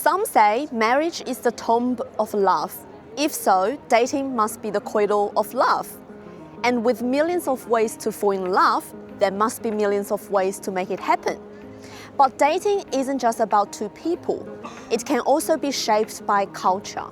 Some say marriage is the tomb of love. If so, dating must be the cradle of love. And with millions of ways to fall in love, there must be millions of ways to make it happen. But dating isn't just about two people. It can also be shaped by culture.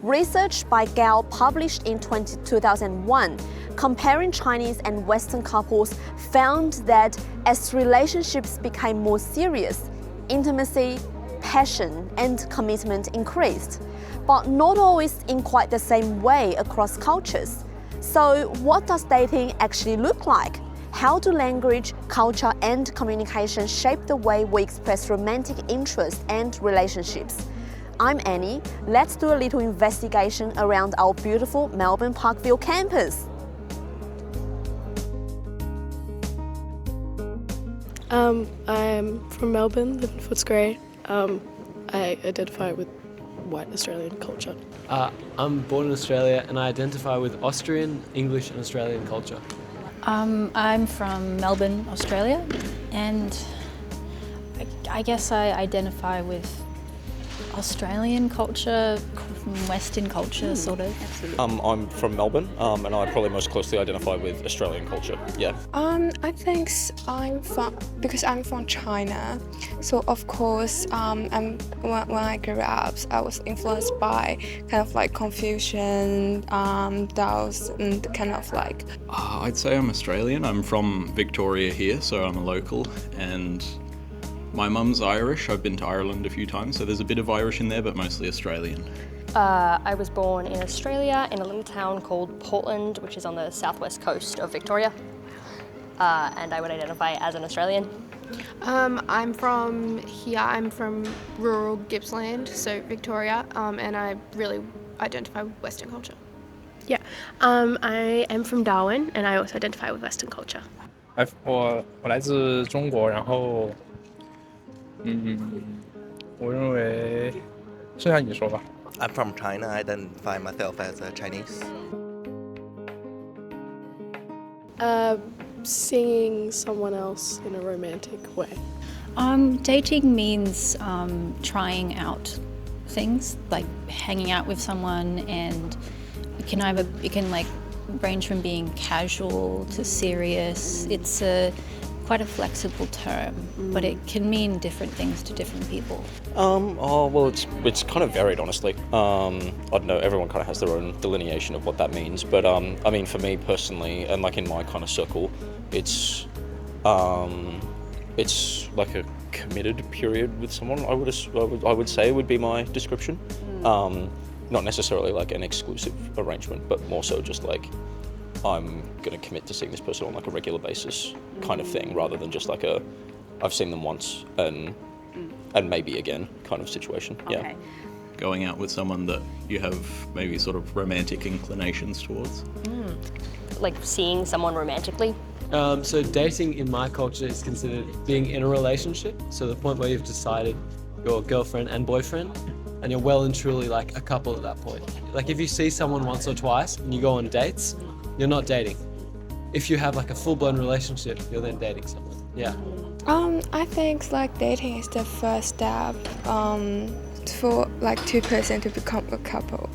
Research by Gao published in 2001, comparing Chinese and Western couples, found that as relationships became more serious, intimacy, passion, and commitment increased, but not always in quite the same way across cultures. So what does dating actually look like? How do language, culture, and communication shape the way we express romantic interest and relationships? I'm Annie. Let's do a little investigation around our beautiful Melbourne Parkville campus. I'm from Melbourne, live in Footscray. I identify with white Australian culture. I'm born in Australia and I identify with Austrian, English and Australian culture. I'm from Melbourne, Australia, and I guess I identify with Australian culture, Western culture, sort of. I'm from Melbourne, and I probably most closely identify with Australian culture. Yeah. I think because I'm from China, so of course, when I grew up, I was influenced by kind of like Confucian, Taoist, and kind of like. I'd say I'm Australian. I'm from Victoria here, so I'm a local, and my mum's Irish. I've been to Ireland a few times, so there's a bit of Irish in there, but mostly Australian. I was born in Australia in a little town called Portland, which is on the southwest coast of Victoria, and I would identify as an Australian. I'm from here. I'm from rural Gippsland, so Victoria, and I really identify with Western culture. Yeah, I am from Darwin, and I also identify with Western culture. 我来自中国，然后，我认为，剩下你说吧。I'm from China. I identify myself as a Chinese. Seeing someone else in a romantic way. Dating means trying out things, like hanging out with someone, and it can like range from being casual to serious. It's quite a flexible term, but it can mean different things to different people. Well, it's kind of varied, honestly. I don't know. Everyone kind of has their own delineation of what that means, but I mean, for me personally, and like in my kind of circle, it's like a committed period with someone. I would say would be my description. Not necessarily like an exclusive arrangement, but more so just like I'm going to commit to seeing this person on like a regular basis kind of thing, rather than just like I've seen them once and maybe again kind of situation. Okay. Yeah. Going out with someone that you have maybe sort of romantic inclinations towards. Like seeing someone romantically. So dating in my culture is considered being in a relationship. So the point where you've decided you're girlfriend and boyfriend, and you're well and truly like a couple at that point. Like if you see someone once or twice and you go on dates, you're not dating. If you have like a full-blown relationship, you're then dating someone. Yeah. I think like dating is the first step for like two person to become a couple.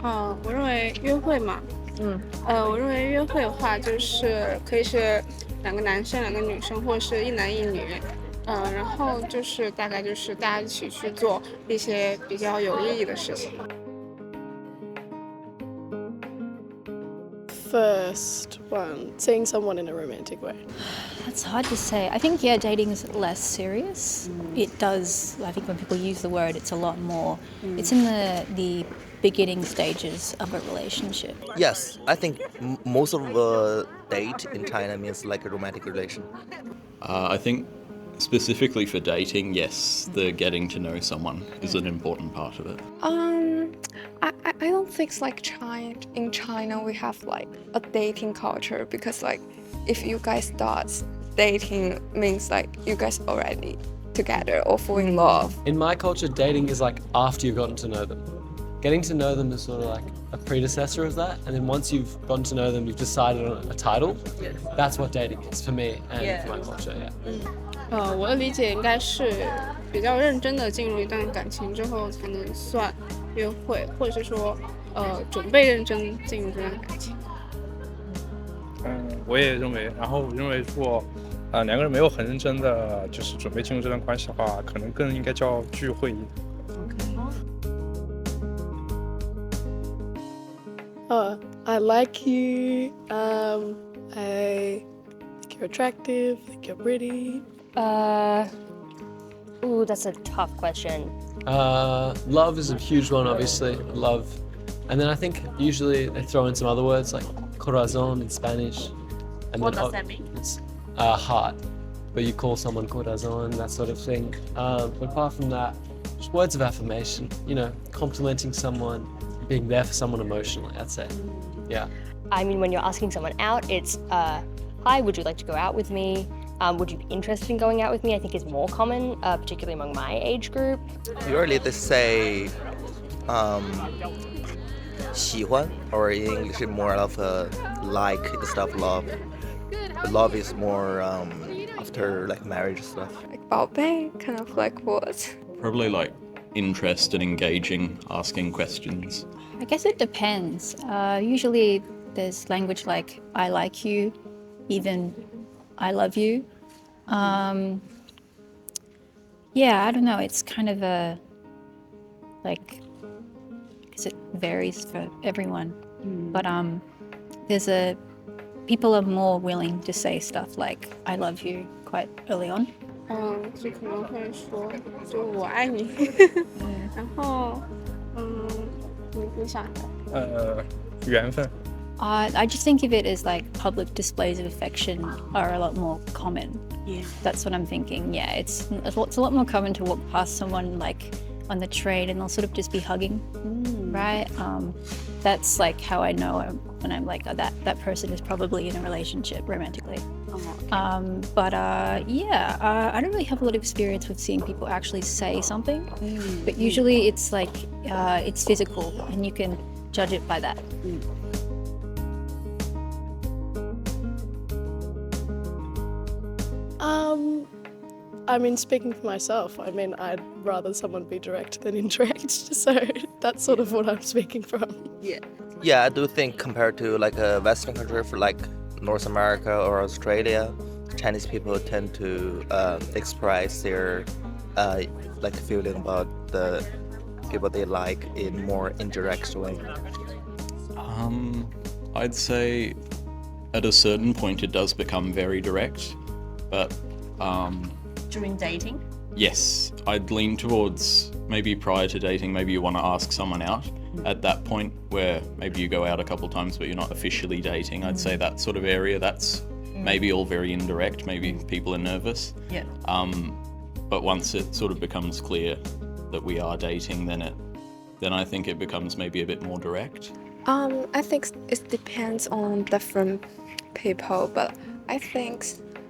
我认为约会嘛，我认为约会的话，就是可以是两个男生、两个女生，或者是一男一女。然后就是大概就是大家一起去做一些比较有意义的事情。First one, seeing someone in a romantic way. That's hard to say. I think, yeah, dating is less serious. It does, I think when people use the word, it's a lot more. It's in the beginning stages of a relationship. Yes, I think most of the date in China means like a romantic relation. I think specifically for dating, yes, the getting to know someone is an important part of it. I don't think like in China we have like a dating culture, because like if you guys start dating means like you guys already together or fall in love. In my culture, dating is like after you've gotten to know them. Getting to know them is sort of like a predecessor of that. And then once you've gotten to know them, you've decided on a title. That's what dating is for me and for my culture. Yeah. 我的理解应该是比较认真的进入一段感情之后才能算约会，或者是说准备认真进入这段感情。我也认为，然后我认为如果两个人没有很认真的就是准备进入这段关系的话，可能更应该叫聚会。I like you. I think you're attractive. I think you're pretty. Ooh, that's a tough question. Love is a huge one, obviously. Love. And then I think usually they throw in some other words like corazon in Spanish. And What then, does that mean? It's heart. But you call someone corazon, that sort of thing. But apart from that, just words of affirmation, you know, complimenting someone, being there for someone emotionally, I'd say. Yeah. I mean, when you're asking someone out, it's, hi, would you like to go out with me? Would you be interested in going out with me? I think is more common, particularly among my age group. Usually they say 喜欢, or in English more of a like instead of love. Love is more after like marriage stuff. Like 宝贝, kind of like what? Probably like interest and engaging, asking questions. I guess it depends. Usually there's language like I like you, even I love you. Yeah, I don't know. It's kind of a, like, because it varies for everyone. But people are more willing to say stuff like I love you quite early on. 就可能会说就我爱你，然后你想缘分。I just think of it as like public displays of affection are a lot more common. Yeah. That's what I'm thinking. Yeah, it's a lot more common to walk past someone like on the train and they'll sort of just be hugging, right? That's like how I know when I'm like, oh, that person is probably in a relationship romantically. But yeah, I don't really have a lot of experience with seeing people actually say something, but usually it's like, it's physical and you can judge it by that. I mean, speaking for myself, I mean, I'd rather someone be direct than indirect. So that's sort of what I'm speaking from. Yeah, I do think compared to like a Western country for like North America or Australia, Chinese people tend to express their like feeling about the people they like in more indirect way. I'd say at a certain point it does become very direct, but During dating? yes, I'd lean towards maybe prior to dating, maybe you want to ask someone out. At that point where maybe you go out a couple times but you're not officially dating, I'd say that sort of area, that's maybe all very indirect, maybe people are nervous. Yeah. But once it sort of becomes clear that we are dating, then I think it becomes maybe a bit more direct. I think it depends on different people, but I think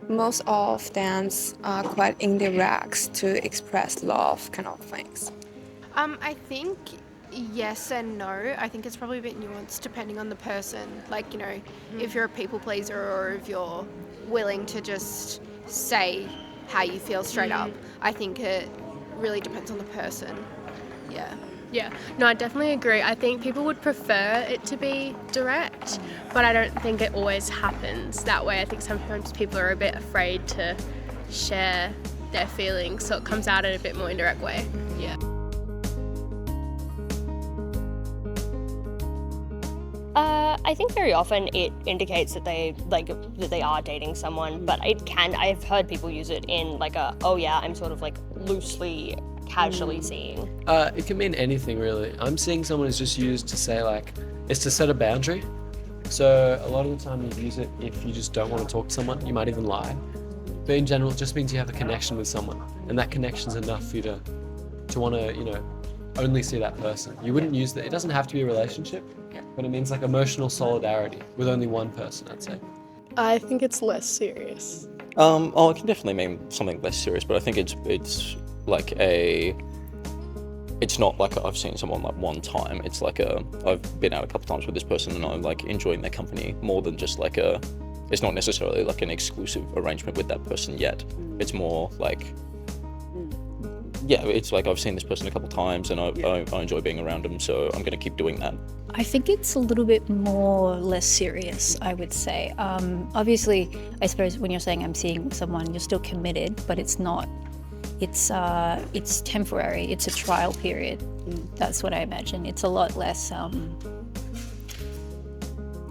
most of them are quite indirect to express love kind of things. I think yes and no. I think it's probably a bit nuanced depending on the person. Like, you know, if you're a people pleaser or if you're willing to just say how you feel straight up. I think it really depends on the person. Yeah. Yeah, no, I definitely agree. I think people would prefer it to be direct, but I don't think it always happens that way. I think sometimes people are a bit afraid to share their feelings, so it comes out in a bit more indirect way. Yeah. I think very often it indicates that they are dating someone, but I've heard people use it in like a, oh yeah, I'm sort of like loosely, casually seeing. It can mean anything really. I'm seeing someone is just used to say like, it's to set a boundary. So a lot of the time you use it if you just don't want to talk to someone, you might even lie. But in general, it just means you have a connection with someone, and that connection's enough for you to want to, you know, only see that person. You wouldn't use that. It doesn't have to be a relationship, but it means like emotional solidarity with only one person, I'd say. I think it's less serious. It can definitely mean something less serious, but I think it's like a it's not like I've seen someone like one time. It's like I've been out a couple times with this person and I'm like enjoying their company more than just like it's not necessarily like an exclusive arrangement with that person yet. It's more like, yeah, it's like I've seen this person a couple times and I enjoy being around them, so I'm going to keep doing that. I think it's a little bit more less serious, I would say. Obviously, I suppose when you're saying I'm seeing someone, you're still committed, but it's not. It's temporary. It's a trial period. That's what I imagine. It's a lot less.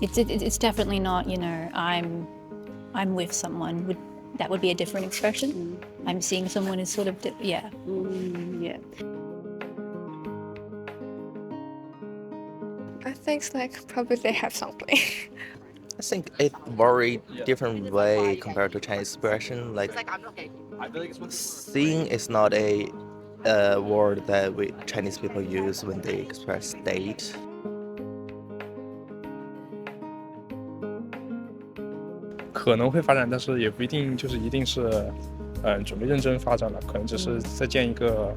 It's definitely not. You know, I'm with someone. That would be a different expression. I'm seeing someone is sort of yeah. Yeah. I think like probably they have something. I think it's very different way compared to Chinese expression. Like seeing is not a word that Chinese people use when they express date. 可能会发展，但是也不一定就是一定是准备认真发展了，可能只是再见一个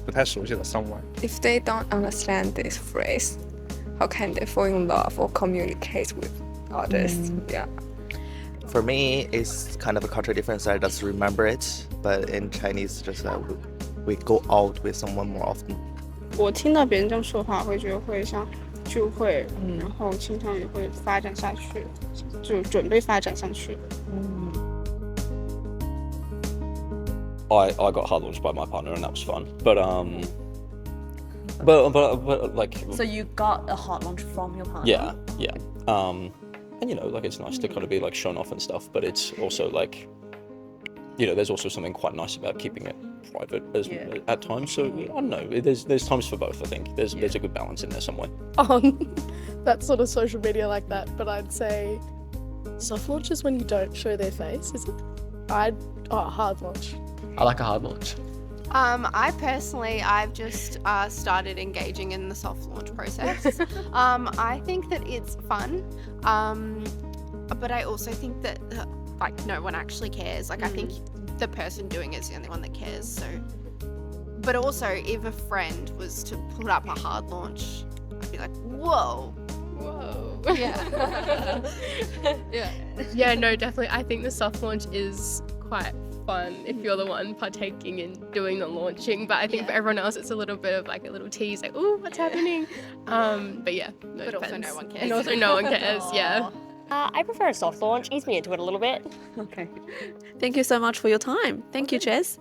不太熟悉的 someone。 If they don't understand this phrase, how can they fall in love or communicate with others? Yeah. For me, it's kind of a cultural difference. I just remember it, but in Chinese, just we go out with someone more often. 我听到别人这样说话，会觉得会像聚会，然后倾向于会发展下去，就准备发展上去。I got hard launched by my partner and that was fun, but like. So you got a hot launch from your partner? Yeah. And you know, like it's nice to kind of be like shown off and stuff, but it's also like, you know, there's also something quite nice about keeping it private at times. So I don't know. There's times for both. I think there's a good balance in there somewhere. That's sort of social media like that, but I'd say soft launch is when you don't show their face, is it? Hard launch. I like a hard launch. I've just started engaging in the soft launch process. I think that it's fun, but I also think that like no one actually cares. Like I think the person doing it is the only one that cares. So, but also if a friend was to put up a hard launch, I'd be like, whoa. Yeah. Yeah, no, definitely. I think the soft launch is quite fun if you're the one partaking in doing the launching, but I think for everyone else it's a little bit of like a little tease, like, ooh, what's happening? But yeah, no, But also no one cares. And also no one cares, yeah. I prefer a soft launch. Ease me into it a little bit. Okay. Thank you so much for your time. Thank you, Jess.